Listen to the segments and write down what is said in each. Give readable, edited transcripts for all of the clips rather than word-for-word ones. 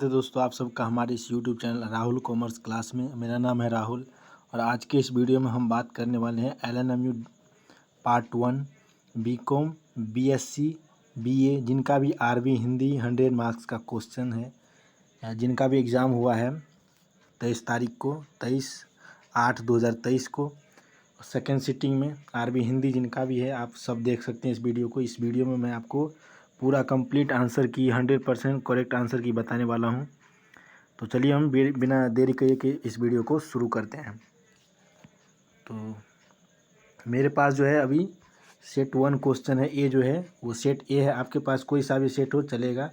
तो दोस्तों आप सबका हमारे इस YouTube channel Rahul commerce class में। मेरा नाम है राहुल और आज के इस वीडियो में हम बात करने वाले हैं LNMU part 1 BCom BSc BA जिनका भी आरबी हिंदी 100 मार्क्स का क्वेश्चन है, जिनका भी एग्ज़ाम हुआ है 23 तारीख को 23/8/2023 को सेकेंड सिटिंग में आरबी हिंदी जिनका भी है, आप सब देख सकते हैं इस वीडियो को। इस वीडियो में मैं आपको पूरा कंप्लीट आंसर की 100% करेक्ट आंसर की बताने वाला हूं। तो चलिए हम बिना देरी किए कि इस वीडियो को शुरू करते हैं। तो मेरे पास जो है अभी सेट 1 क्वेश्चन है, ए जो है वो सेट ए है। आपके पास कोई सा भी सेट हो चलेगा,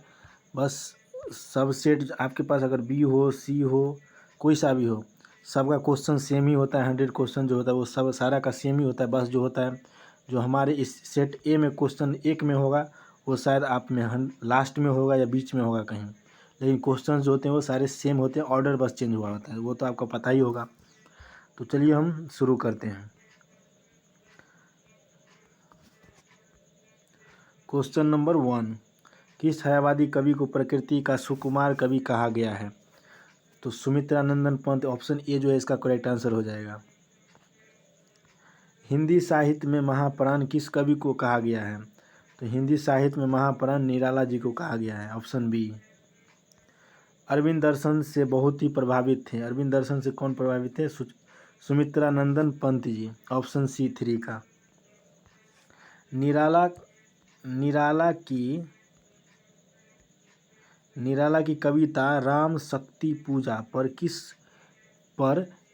बस सब सेट आपके पास अगर बी हो सी हो कोई सा भी हो, सबका क्वेश्चन सेम ही होता है। 100 क्वेश्चन जो होता है वो सब सारा का सेम ही होता है। बस जो होता है जो हमारे इस सेट ए में क्वेश्चन 1 में होगा वो शायद आप में लास्ट में होगा या बीच में होगा कहीं, लेकिन क्वेश्चन जो होते हैं वो सारे सेम होते हैं, ऑर्डर बस चेंज हुआ होता है, वो तो आपको पता ही होगा। तो चलिए हम शुरू करते हैं। क्वेश्चन नंबर 1, किस छायावादी कवि को प्रकृति का सुकुमार कवि कहा गया है? तो सुमित्रानंदन पंत, ऑप्शन ए जो है इसका करेक्ट आंसर हो जाएगा। हिंदी साहित्य में महाप्राण किस कवि को कहा गया है? तो हिंदी साहित्य में महाप्राण निराला जी को कहा गया है, ऑप्शन बी। अरविंद दर्शन से बहुत ही प्रभावित थे, अरविंद दर्शन से कौन प्रभावित थे? सुमित्रानंदन पंत जी, ऑप्शन सी 3 का। निराला निराला की कविता राम शक्ति पूजा पर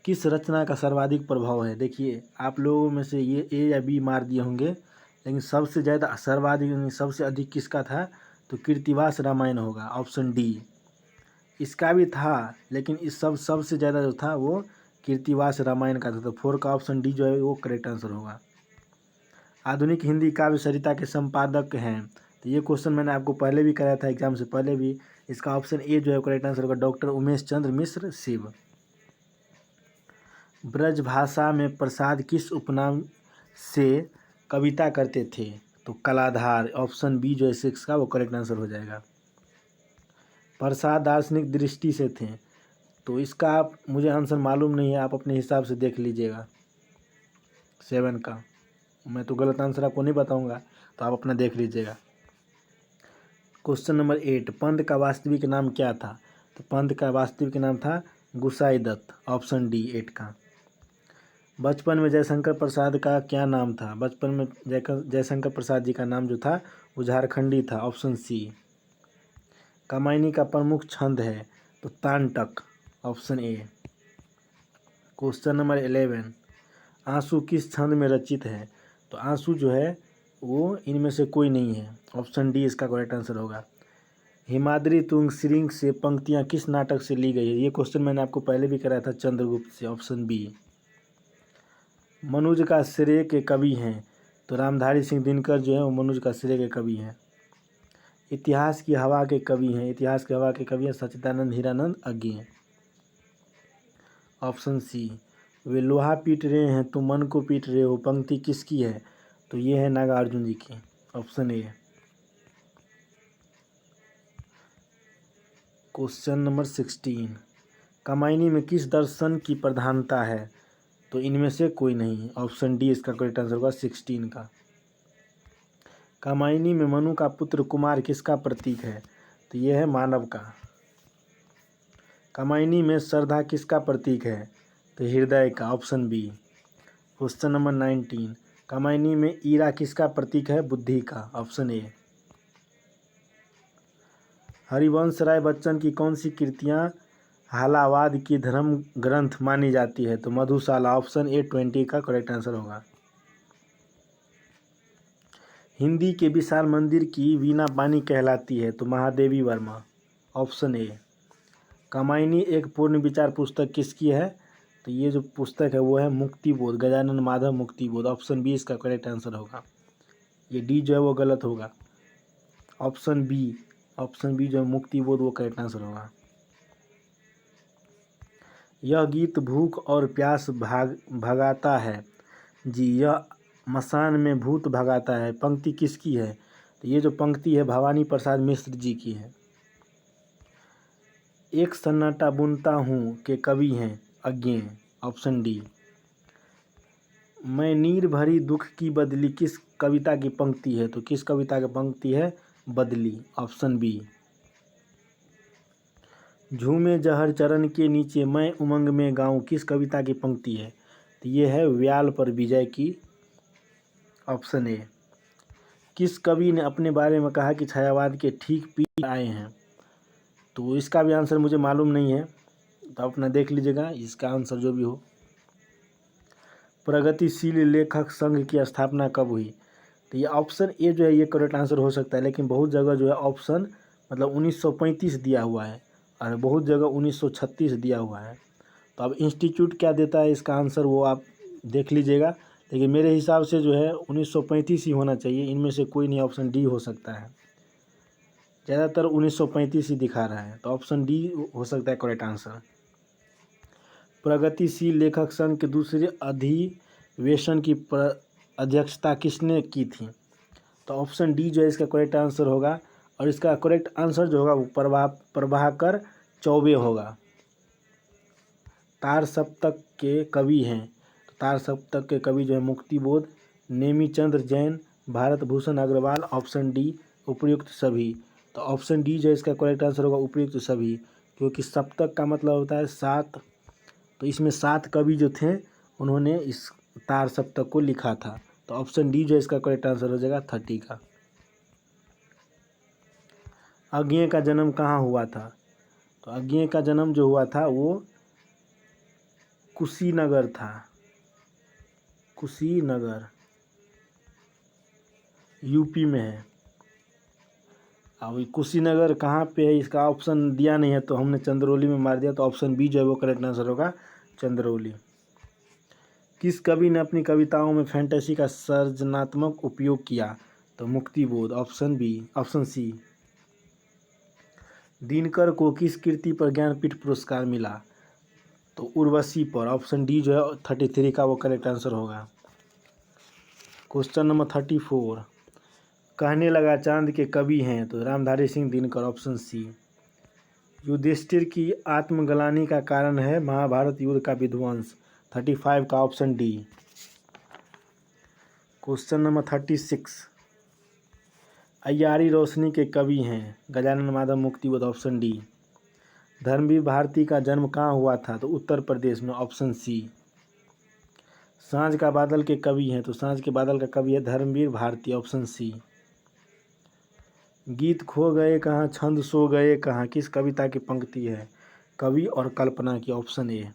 किस रचना का सर्वाधिक प्रभाव है? देखिए आप लोगों में से ये ए या बी मार दिए होंगे, लेकिन सबसे ज़्यादा सर्वाधिक सबसे अधिक किसका था? तो कृत्तिवास रामायण होगा, ऑप्शन डी। इसका भी था लेकिन इस सबसे ज़्यादा जो था वो कृत्तिवास रामायण का था। तो 4 का ऑप्शन डी जो है वो करेक्ट आंसर होगा। आधुनिक हिंदी काव्य सरिता के संपादक हैं? तो ये क्वेश्चन मैंने आपको पहले भी कराया था एग्जाम से पहले भी। इसका ऑप्शन ए जो है करेक्ट आंसर होगा, डॉक्टर उमेश चंद्र मिश्र शिव। ब्रज भाषा में प्रसाद किस उपनाम से कविता करते थे? तो कलाधार, ऑप्शन बी जो है 6 का वो करेक्ट आंसर हो जाएगा। प्रसाद दार्शनिक दृष्टि से थे, तो इसका आप मुझे आंसर मालूम नहीं है, आप अपने हिसाब से देख लीजिएगा। 7 का मैं तो गलत आंसर आपको नहीं बताऊंगा, तो आप अपना देख लीजिएगा। क्वेश्चन नंबर 8, पंत का वास्तविक नाम क्या था? तो पंत का वास्तविक नाम था गुसाई दत्त, ऑप्शन डी 8 का। बचपन में जयशंकर प्रसाद का क्या नाम था? बचपन में जयशंकर प्रसाद जी का नाम जो था वो झारखंडी था, ऑप्शन सी। कामायनी का प्रमुख छंद है? तो तांटक, ऑप्शन ए। क्वेश्चन नंबर 11, आंसू किस छंद में रचित है? तो आंसू जो है वो इनमें से कोई नहीं है, ऑप्शन डी इसका करेक्ट आंसर होगा। हिमाद्री तुंग श्रृंग से पंक्तियां किस नाटक से ली गई है? ये क्वेश्चन मैंने आपको पहले भी कराया था, चंद्रगुप्त से, ऑप्शन बी। मनुज का श्रेय के कवि हैं? तो रामधारी सिंह दिनकर जो है वो मनुज का श्रेय के कवि हैं। इतिहास की हवा के कवि हैं? इतिहास की हवा के कवि हैं सच्चिदानंद हीरानंद अज्ञे, ऑप्शन सी। वे लोहा पीट रहे हैं तुम मन को पीट रहे हो, पंक्ति किसकी है? तो ये है नागार्जुन जी की, option A. Question number 16, Kamayani में किस दर्शन की प्रधानता है? तो इनमें से कोई नहीं, ऑप्शन डी इसका करेक्ट आंसर होगा 16 का। कामायनी में मनु का पुत्र कुमार किसका प्रतीक है? तो यह है मानव का। कामायनी में श्रद्धा किसका प्रतीक है? तो हृदय का, option B. Question number 19, Kamayani में ईरा किसका प्रतीक है? बुद्धि का, ऑप्शन ए। हरिवंश राय बच्चन की कौन सी कृतियां हालावाद की धर्म ग्रंथ मानी जाती है? तो मधुशाला, ऑप्शन ए 20 का करेक्ट आंसर होगा। हिंदी के विशाल मंदिर की वीणा बानी कहलाती है? तो महादेवी वर्मा, ऑप्शन ए। कामायनी एक पूर्ण विचार पुस्तक किसकी है? तो ये जो पुस्तक है वो है मुक्तिबोध, गजानन माधव मुक्तिबोध, ऑप्शन बी इसका करेक्ट आंसर होगा। ये डी जो है वो गलत होगा, ऑप्शन बी जो है मुक्तिबोध वो करेक्ट आंसर होगा। यह गीत भूख और प्यास भगाता है जी, यह मसान में भूत भगाता है, पंक्ति किसकी है? तो ये जो पंक्ति है भवानी प्रसाद मिश्र जी की है। एक सन्नाटा बुनता हूँ के कवि हैं अज्ञेय, ऑप्शन डी। मैं नीर भरी दुख की बदली किस कविता की पंक्ति है, तो किस कविता की पंक्ति है, बदली, ऑप्शन बी। झूमे जहर चरण के नीचे मैं उमंग में गाऊं किस कविता की पंक्ति है, तो ये है व्याल पर विजय की, ऑप्शन ए। किस कवि ने अपने बारे में कहा कि छायावाद के ठीक पीछे आए हैं, तो इसका भी आंसर मुझे मालूम नहीं है, तो अपना देख लीजिएगा इसका आंसर जो भी हो। प्रगतिशील लेखक संघ की स्थापना कब हुई, तो ये ऑप्शन ए जो है ये करेक्ट आंसर हो सकता है, लेकिन बहुत जगह जो है ऑप्शन मतलब 1935 दिया हुआ है और बहुत जगह 1936 दिया हुआ है। तो अब इंस्टीट्यूट क्या देता है इसका आंसर वो आप देख लीजिएगा, लेकिन मेरे हिसाब से जो है 1935 ही होना चाहिए, इनमें से कोई नहीं, ऑप्शन डी हो सकता है। ज़्यादातर 1935 ही दिखा रहा है, तो ऑप्शन डी हो सकता है करेक्ट आंसर। प्रगतिशील लेखक संघ के दूसरे अधिवेशन की अध्यक्षता किसने की थी, तो ऑप्शन डी जो है इसका करेक्ट आंसर होगा, और इसका करेक्ट आंसर जो होगा वो प्रभाकर चौबे होगा। तार सप्तक के कवि हैं, तो तार सप्तक के कवि जो है मुक्तिबोध, नेमीचंद्र जैन, भारत भूषण अग्रवाल, ऑप्शन डी उपयुक्त सभी। तो ऑप्शन डी जो है इसका करेक्ट आंसर होगा उपयुक्त सभी, क्योंकि सप्तक का मतलब होता है 7, तो इसमें 7 कवि जो थे उन्होंने इस तार सप्तक को लिखा था, तो ऑप्शन डी जो है इसका करेक्ट आंसर हो जाएगा 30 का। अज्ञेय का जन्म कहाँ हुआ था, तो अज्ञेय का जन्म जो हुआ था वो कुशीनगर था, कुशीनगर यूपी में है। अब कुशीनगर कहाँ पे है इसका ऑप्शन दिया नहीं है, तो हमने चंद्रौली में मार दिया, तो ऑप्शन बी जो है वो करेक्ट आंसर होगा चंद्रौली। किस कवि ने अपनी कविताओं में फैंटेसी का सर्जनात्मक उपयोग किया, तो Muktibodh, option B, option C. Dinkar को किस कृति पर ज्ञानपीठ पुरस्कार मिला, तो उर्वशी पर, ऑप्शन डी जो है 33 का वो करेक्ट आंसर होगा। क्वेश्चन नंबर 34, कहने लगा चांद के कवि हैं, तो रामधारी सिंह दिनकर, ऑप्शन सी। युधिष्ठिर की आत्मग्लानि का कारण है महाभारत युद्ध का विध्वंस, 35 का ऑप्शन डी। क्वेश्चन नंबर 36, अय्यारी रोशनी के कवि हैं, गजानन माधव, मुक्तिबोध, ऑप्शन डी। धर्मवीर भारती का जन्म कहाँ हुआ था, तो उत्तर प्रदेश में, ऑप्शन सी। सांझ का बादल के कवि हैं, तो सांझ के बादल का कवि है धर्मवीर भारती, ऑप्शन सी। गीत खो गए कहाँ छंद सो गए कहाँ किस कविता की पंक्ति है, कवि और कल्पना की, ऑप्शन ए।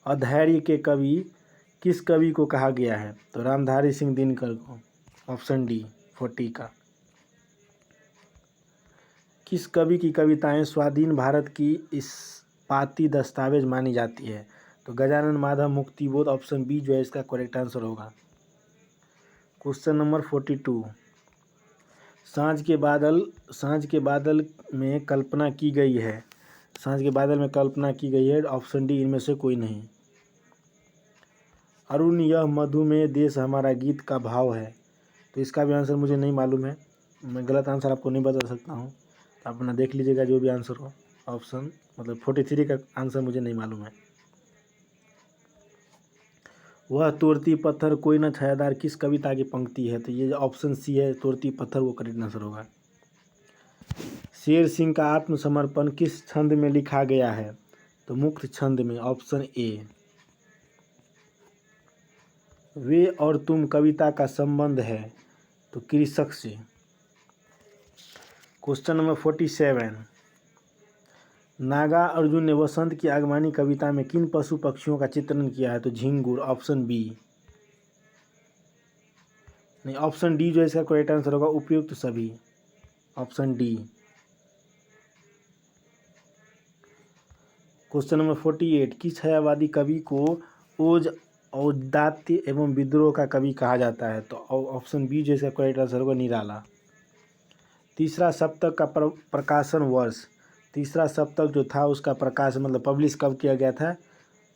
अधैर्य के कवि किस कवि को कहा गया है, तो रामधारी सिंह दिनकर को, ऑप्शन डी 40 का। किस कवि की कविताएं स्वाधीन भारत की इस्पाती दस्तावेज मानी जाती है, तो गजानन माधव, मुक्तिबोध, ऑप्शन बी जो है इसका करेक्ट आंसर होगा। क्वेश्चन नंबर 42, सांझ के बादल में कल्पना की गई है, सांझ के बादल में कल्पना की गई है, ऑप्शन डी इनमें से कोई नहीं। अरुण यह मधु में देश हमारा गीत का भाव है, तो इसका भी आंसर मुझे नहीं मालूम है, मैं गलत आंसर आपको नहीं बता सकता हूँ, तो आप अपना देख लीजिएगा जो भी आंसर हो। ऑप्शन मतलब 43 का आंसर मुझे नहीं मालूम है। वह तोड़ती पत्थर कोई न छायादार किस कविता की पंक्ति है, तो ये ऑप्शन सी है, तोड़ती पत्थर वो करेक्ट आंसर होगा। शेर सिंह का आत्मसमर्पण किस छंद में लिखा गया है, तो मुक्त छंद में, ऑप्शन ए। वे और तुम कविता का संबंध है, तो कृषक से। क्वेश्चन नंबर 47, नागा अर्जुन ने वसंत की आगमनी कविता में किन पशु पक्षियों का चित्रण किया है, तो झिंगुर, ऑप्शन बी। नहीं, ऑप्शन डी जो है इसका करेक्ट आंसर होगा उपयुक्त सभी, ऑप्शन डी। क्वेश्चन नंबर 48, किस छायावादी कवि को ओज औदात्य एवं विद्रोह का कवि कहा जाता है, तो ऑप्शन बी जो इसका करेक्ट आंसर होगा निराला। तीसरा सप्तक का प्रकाशन वर्ष, तीसरा सप्तक जो था उसका प्रकाश मतलब पब्लिश कब किया गया था,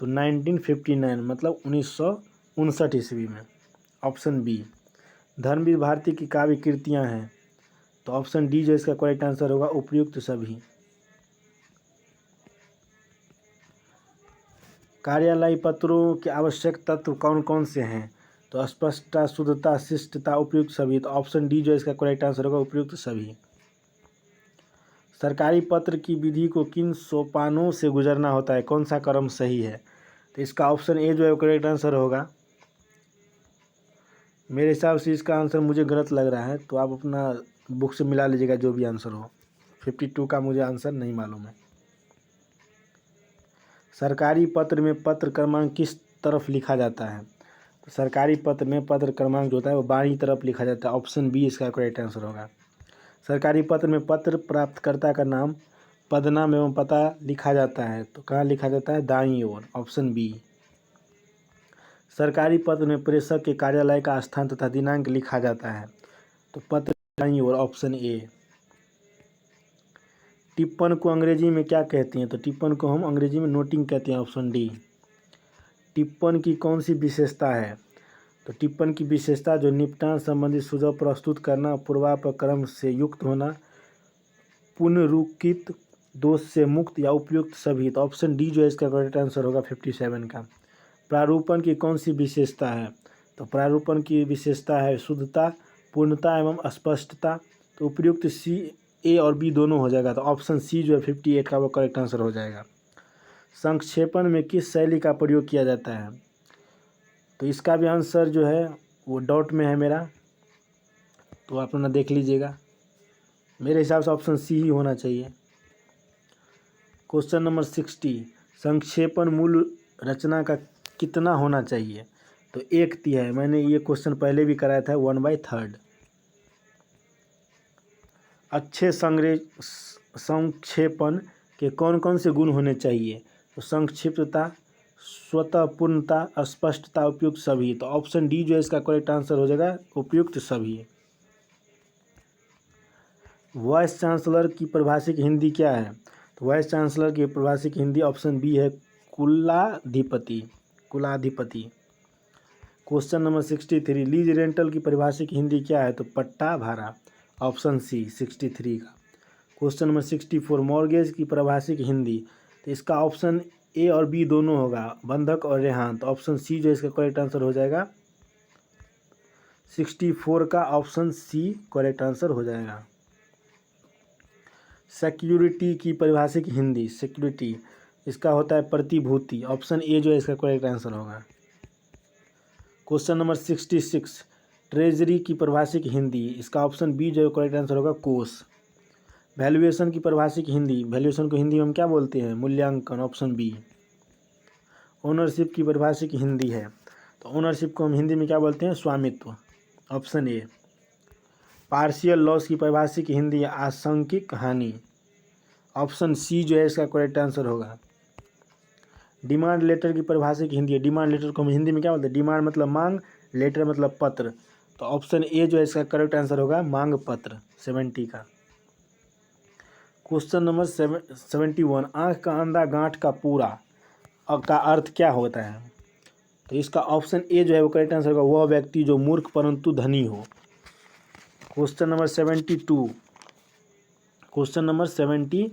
तो 1959 मतलब 1959 ईस्वी में, ऑप्शन बी। धर्मवीर भारती की काव्य कृतियाँ हैं, तो ऑप्शन डी जो इसका करेक्ट आंसर होगा उपयुक्त सभी। कार्यालयीय पत्रों के आवश्यक तत्व कौन कौन से हैं? तो स्पष्टता, शुद्धता, शिष्टता, उपयुक्त सभी। तो ऑप्शन डी जो इसका करेक्ट आंसर होगा, उपयुक्त सभी। सरकारी पत्र की विधि को किन सोपानों से गुजरना होता है? कौन सा क्रम सही है? तो इसका ऑप्शन ए जो है करेक्ट आंसर होगा। मेरे हिसाब से इसका आंसर मुझे गलत लग रहा है, तो आप अपना बुक से मिला लीजिएगा जो भी आंसर हो। 52 का मुझे आंसर नहीं मालूम है। सरकारी पत्र में पत्र क्रमांक किस तरफ लिखा जाता है? तो सरकारी पत्र में पत्र क्रमांक जो होता है वो बाईं तरफ लिखा जाता है। ऑप्शन बी इसका करेक्ट आंसर होगा। सरकारी पत्र में पत्र प्राप्तकर्ता का नाम, पदनाम एवं पता लिखा जाता है, तो कहाँ लिखा जाता है? दाईं ओर। Option B. सरकारी पत्र में प्रेषक के कार्यालय का स्थान तथा दिनांक लिखा जाता है, तो पत्र दाईं ओर। Option A. टिप्पण को अंग्रेजी में क्या कहते हैं? तो टिप्पण को हम अंग्रेजी में नोटिंग कहते हैं। Option D. टिप्पण की कौन सी विशेषता है? तो टिप्पण की विशेषता जो निपटान संबंधी सुझाव प्रस्तुत करना, पूर्वापक्रम से युक्त होना, पुनरुक्ति, दोष से मुक्त या उपयुक्त सभी। तो ऑप्शन डी जो है इसका करेक्ट आंसर होगा 57 का। प्रारूपण की कौन सी विशेषता है? तो प्रारूपण की विशेषता है शुद्धता, पूर्णता एवं स्पष्टता। तो उपयुक्त सी, ए और बी दोनों हो जाएगा, तो ऑप्शन सी जो है 58 का वो करेक्ट आंसर हो जाएगा। संक्षेपण में किस शैली का प्रयोग किया जाता है? तो इसका भी आंसर जो है वो डॉट में है मेरा, तो आप अपना देख लीजिएगा। मेरे हिसाब से ऑप्शन सी ही होना चाहिए। क्वेश्चन नंबर 60, संक्षेपण मूल रचना का कितना होना चाहिए? तो 1/3। मैंने ये क्वेश्चन पहले भी कराया था, 1/3। अच्छे संक्षेपण के कौन कौन से गुण होने चाहिए? तो संक्षिप्तता, स्वतःपूर्णता, स्पष्टता, उपयुक्त सभी। तो ऑप्शन डी जो है इसका करेक्ट आंसर हो जाएगा, उपयुक्त सभी। वाइस चांसलर की परिभाषिक हिंदी क्या है? तो वाइस चांसलर की परिभाषिक हिंदी ऑप्शन बी है, कुलाधिपति। कुलाधिपति। क्वेश्चन नंबर 63, लीज रेंटल की परिभाषिक हिंदी क्या है? तो पट्टा भाड़ा। ऑप्शन सी 63 का। क्वेश्चन नंबर 64, मॉर्गेज की परिभाषिक हिंदी, तो इसका ऑप्शन ए और बी दोनों होगा, बंधक और रेहान। तो ऑप्शन सी जो इसका करेक्ट आंसर हो जाएगा 64 का। ऑप्शन सी करेक्ट आंसर हो जाएगा। सिक्योरिटी की परिभाषिक हिंदी, सिक्योरिटी इसका होता है प्रतिभूति। ऑप्शन ए जो है इसका करेक्ट आंसर होगा। क्वेश्चन नंबर 66, ट्रेजरी की परिभाषिक हिंदी, इसका ऑप्शन बी जो है करेक्ट आंसर होगा, कोष। वैल्यूएशन की परिभाषिक हिंदी, वैल्यूएशन को हिंदी में हम क्या बोलते हैं? मूल्यांकन। Option B. ओनरशिप की परिभाषिक हिंदी है, तो ओनरशिप को हम हिंदी में क्या बोलते हैं? स्वामित्व। Option A. पार्शियल लॉस की परिभाषिक हिंदी, आंशिक हानि। ऑप्शन सी जो है इसका करेक्ट आंसर होगा। डिमांड लेटर की परिभाषिक हिंदी है, डिमांड लेटर को हम हिंदी में क्या बोलते हैं? डिमांड मतलब मांग, लेटर मतलब पत्र। तो ऑप्शन ए जो है इसका करेक्ट आंसर होगा, मांग पत्र। 70 का। क्वेश्चन नंबर 71, आँख का अंधा गांठ का पूरा का अर्थ क्या होता है? तो इसका ऑप्शन ए जो है वो करेक्ट आंसर होगा, वह व्यक्ति जो मूर्ख परंतु धनी हो। क्वेश्चन नंबर 72, क्वेश्चन नंबर 72,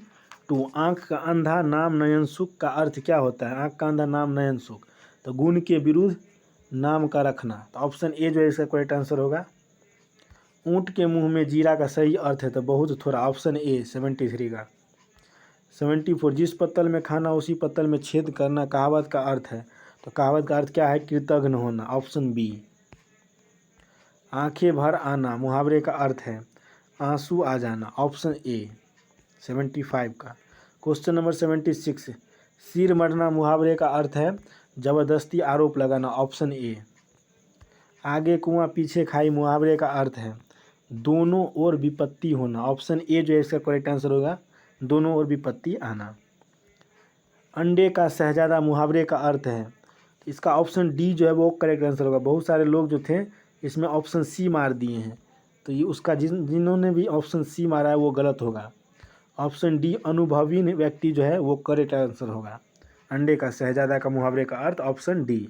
आँख का अंधा नाम नयन सुख का अर्थ क्या होता है? आँख का अंधा नाम नयन सुख, तो गुण के विरुद्ध नाम का रखना। तो ऑप्शन ए जो है इसका करेक्ट आंसर होगा। ऊँट के मुंह में जीरा का सही अर्थ है, तो बहुत थोड़ा। ऑप्शन ए 73 का। 74, जिस पत्तल में खाना उसी पत्तल में छेद करना कहावत का अर्थ है, तो कहावत का अर्थ क्या है? कृतघ्न होना। Option B. आंखें भर आना मुहावरे का अर्थ है आंसू आ जाना। ऑप्शन ए 75 का। क्वेश्चन नंबर 76, सिर मरना मुहावरे का अर्थ है जबरदस्ती आरोप लगाना। Option A. आगे कुआं पीछे खाई मुहावरे का अर्थ है दोनों ओर विपत्ति होना। ऑप्शन ए जो है इसका करेक्ट आंसर होगा, दोनों ओर विपत्ति आना। अंडे का शहजादा मुहावरे का अर्थ है, इसका ऑप्शन डी जो है वो करेक्ट आंसर होगा। बहुत सारे लोग जो थे इसमें ऑप्शन सी मार दिए हैं, तो ये उसका जिन्होंने भी ऑप्शन सी मारा है वो गलत होगा। ऑप्शन डी अनुभवीन व्यक्ति जो है वो करेक्ट आंसर होगा। अंडे का शहजादा का मुहावरे का अर्थ ऑप्शन डी,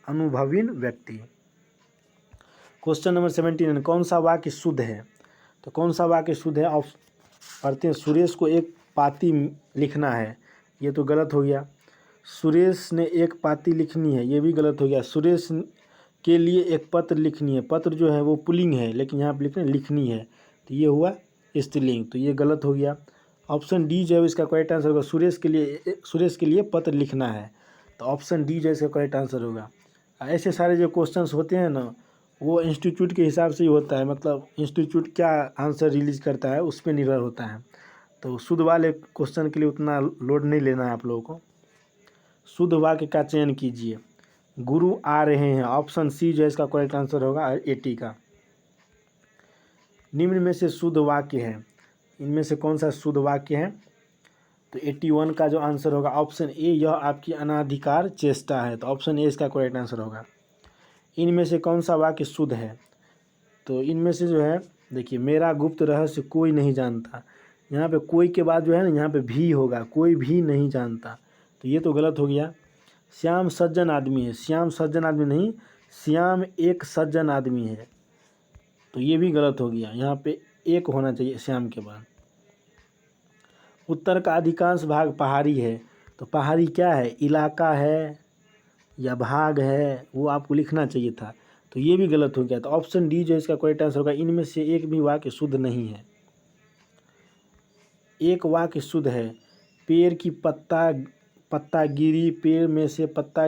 अनुभवीन व्यक्ति। क्वेश्चन नंबर 79, कौन सा वाक्य शुद्ध है? तो कौन सा वाक्य शुद्ध है? पढ़ते हैं, सुरेश को एक पाती लिखना है, ये तो गलत हो गया। सुरेश ने एक पाती लिखनी है, ये भी गलत हो गया। सुरेश के लिए एक पत्र लिखनी है, पत्र जो है वो पुल्लिंग है, लेकिन यहाँ पे लिखनी है, तो ये हुआ स्त्रीलिंग, तो ये गलत हो गया। ऑप्शन डी जो है इसका करेक्ट आंसर होगा, सुरेश के लिए पत्र लिखना है, तो ऑप्शन डी जो है इसका करेक्ट आंसर होगा। ऐसे सारे जो क्वेश्चंस होते हैं ना, वो इंस्टीट्यूट के हिसाब से ही होता है, मतलब इंस्टीट्यूट क्या आंसर रिलीज करता है उस पर निर्भर होता है। तो शुद्ध वाले क्वेश्चन के लिए उतना लोड नहीं लेना है आप लोगों को। शुद्ध वाक्य का चयन कीजिए। गुरु आ रहे हैं, ऑप्शन सी जो है इसका करेक्ट आंसर होगा 80 का। निम्न में से शुद्ध वाक्य है, इनमें से कौन सा शुद्ध वाक्य है? तो 81 का जो आंसर होगा ऑप्शन ए, यह आपकी अनाधिकार चेष्टा है, तो ऑप्शन ए इसका करेक्ट आंसर होगा। इनमें से कौन सा वाक्य शुद्ध है? तो इनमें से जो है देखिए, मेरा गुप्त रहस्य कोई नहीं जानता, यहाँ पे कोई के बाद जो है ना यहाँ पे भी होगा, कोई भी नहीं जानता, तो ये तो गलत हो गया। श्याम सज्जन आदमी है, श्याम सज्जन आदमी नहीं, श्याम एक सज्जन आदमी है, तो ये भी गलत हो गया, यहाँ पे एक होना चाहिए श्याम के बाद। उत्तर का अधिकांश भाग पहाड़ी है, तो पहाड़ी क्या है? इलाका है या भाग है, वो आपको लिखना चाहिए था, तो ये भी गलत हो गया। तो ऑप्शन डी जो इसका करेक्ट आंसर होगा। इनमें से एक भी वाक्य शुद्ध नहीं है। एक वाक्य शुद्ध है, पेड़ की पत्ता गिरी, पेड़ में से पत्ता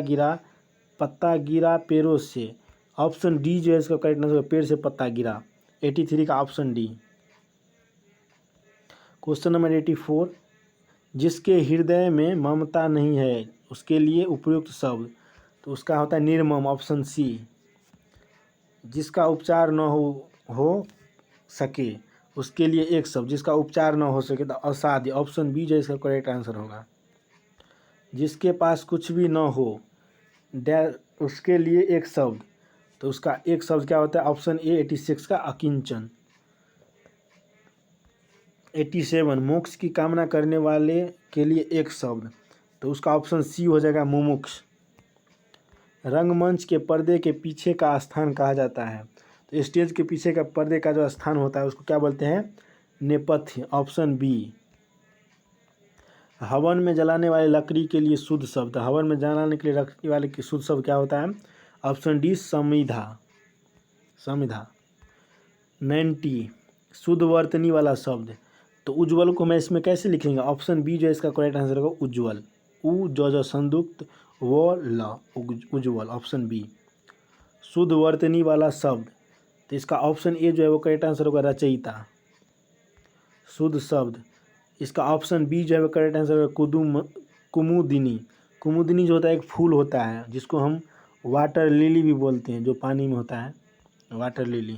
गिरा पेड़ों से, ऑप्शन डी जो है इसका करेक्ट आंसर होगा, पेड़ से पत्ता गिरा, 83 का ऑप्शन डी। क्वेश्चन नंबर 84, जिसके हृदय में ममता नहीं है उसके लिए उपयुक्त शब्द, तो उसका होता है निर्मम, ऑप्शन सी। जिसका उपचार न हो सके उसके लिए एक शब्द, जिसका उपचार न हो सके तो असाध्य, ऑप्शन बी जो इसका करेक्ट आंसर होगा। जिसके पास कुछ भी न हो उसके लिए एक शब्द, तो उसका एक शब्द क्या होता है? ऑप्शन ए 86 का अकिंचन। 87, मोक्ष की कामना करने वाले के लिए एक शब्द, तो उसका ऑप्शन सी हो जाएगा मुमुक्ष। रंगमंच के पर्दे के पीछे का स्थान कहा जाता है, तो स्टेज के पीछे का पर्दे का जो स्थान होता है उसको क्या बोलते हैं? नेपथ्य, ऑप्शन बी। हवन में जलाने वाली लकड़ी के लिए शुद्ध शब्द, हवन में जलाने के लिए लकड़ी वाले की शुद्ध शब्द क्या होता है? ऑप्शन डी समिधा। 90, शुद्ध वर्तनी वाला शब्द, तो उज्ज्वल को मैं इसमें कैसे लिखेंगे? ऑप्शन बी जो है इसका करेक्ट आंसर होगा उज्ज्वल, उ जो संयुक्त वो ल, उज्ज्वल, ऑप्शन बी। शुद्ध वर्तनी वाला शब्द, तो इसका ऑप्शन ए जो है वो करेक्ट आंसर होगा रचयिता। शुद्ध शब्द, इसका ऑप्शन बी जो है वो करेक्ट आंसर होगा कुमुदिनी। कुमुदिनी जो होता है एक फूल होता है जिसको हम वाटर लिली भी बोलते हैं, जो पानी में होता है, वाटर लिली।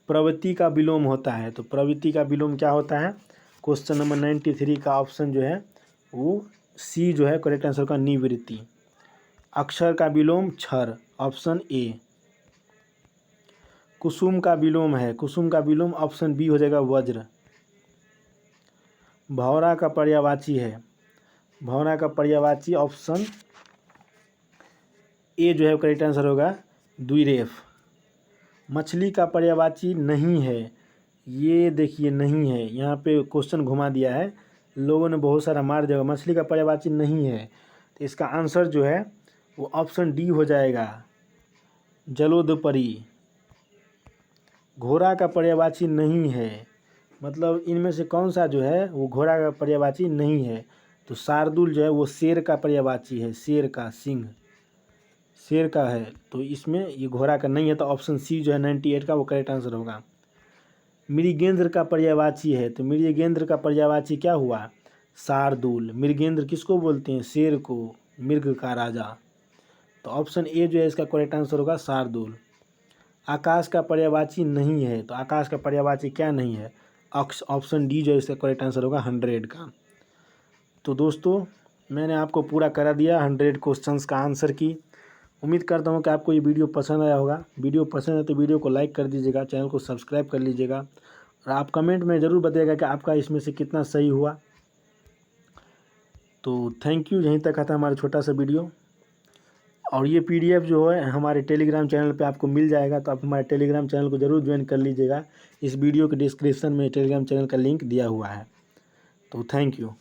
प्रवृत्ति का विलोम होता है, तो प्रवृत्ति का विलोम क्या होता है? क्वेश्चन नंबर 93 का ऑप्शन जो है वो सी जो है करेक्ट आंसर का निवृत्ति। अक्षर का विलोम क्षर, ऑप्शन ए। कुसुम का विलोम है, कुसुम का विलोम ऑप्शन बी हो जाएगा वज्र। भौरा का पर्यायवाची है, भौरा का पर्यायवाची ऑप्शन ए जो है करेक्ट आंसर होगा द्विरेफ। मछली का पर्यायवाची नहीं है, ये देखिए नहीं है, यहाँ पे क्वेश्चन घुमा दिया है, लोगों ने बहुत सारा मार दिया। मछली का पर्यायवाची नहीं है, तो इसका आंसर जो है वो ऑप्शन डी हो जाएगा जलोदपरी। घोड़ा का पर्यायवाची नहीं है, मतलब इनमें से कौन सा जो है वो घोड़ा का पर्यायवाची नहीं है? तो शार्दुल जो है वो शेर का पर्यायवाची है, शेर का, सिंह शेर का है, तो इसमें ये घोड़ा का नहीं है, तो ऑप्शन सी जो है 98 का वो करेक्ट आंसर होगा। मृगेंद्र का पर्यायवाची है, तो मृगेंद्र का पर्यायवाची क्या हुआ? शार्दुल। मृगेंद्र किसको बोलते हैं? शेर को, मृग का राजा, तो ऑप्शन ए जो है इसका करेक्ट आंसर होगा शार्दुल। आकाश का पर्यायवाची नहीं है, तो आकाश का पर्यायवाची क्या नहीं है? अक्ष, ऑप्शन डी जो है इसका करेक्ट आंसर होगा 100 का। तो दोस्तों मैंने आपको पूरा करा दिया 100 क्वेश्चंस का आंसर की। उम्मीद करता हूँ कि आपको ये वीडियो पसंद आया होगा। वीडियो पसंद है तो वीडियो को लाइक कर दीजिएगा, चैनल को सब्सक्राइब कर लीजिएगा, और आप कमेंट में ज़रूर बताइएगा कि आपका इसमें से कितना सही हुआ। तो थैंक यू, यहीं तक आता हमारा छोटा सा वीडियो। और ये PDF जो है हमारे टेलीग्राम चैनल पे आपको मिल जाएगा, तो आप हमारे टेलीग्राम चैनल को ज़रूर ज्वाइन कर लीजिएगा। इस वीडियो के डिस्क्रिप्शन में टेलीग्राम चैनल का लिंक दिया हुआ है। तो थैंक यू।